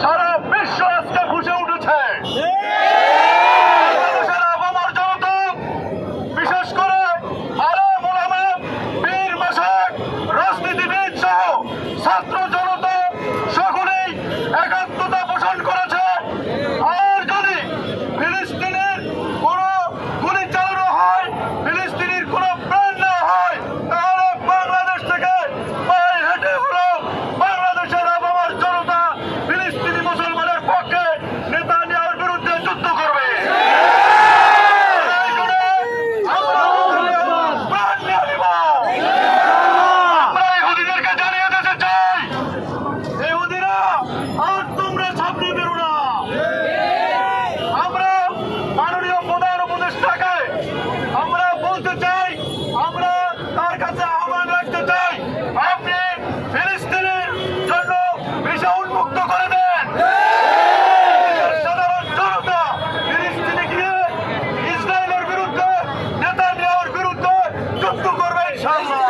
সারা বিশ্ব আজকে ফুসে উঠেছে। বাংলাদেশের আপামর জনতা, বিশেষ করে আলেম ওলামা, পীর মাশায়েখ, রাজনীতিবিদ সহ ছাত্র জনতা সকলেই একাত্মতা পোষণ করেছে। আর যদি ফিলিস্তিনের কোনো গুলি চালানো হয়, ফিলিস্তিনের কোনো প্রাণ না হয়, তাহলে বাংলাদেশ থেকে পায়ে হেঁটে হলো বাংলাদেশের আপামর জনতা ফিলিস্তিনি মুসলমানের পক্ষে নেতানিয়াহুর বিরুদ্ধে যুদ্ধ করবে। প্রাণ নিয়ে নিব। আমরা ইহুদিদেরকে জানিয়ে দিতে চাই, ইহুদিরা আর তোমরা সামনে বেরো না। আমরা মাননীয় প্রধান উপদেষ্টাকে আমরা বলতে চাই, আমরা তার কাছে আহ্বান রাখতে চাই, আপনি ফিলিস্তিনের জন্য ভিসা উন্মুক্ত করে দেন। সাধারণ জনতা ফিলিস্তিনে গিয়ে ইসরায়েলের বিরুদ্ধে, নেতানিয়াহুর বিরুদ্ধে যুদ্ধ করবে ইনশাআল্লাহ।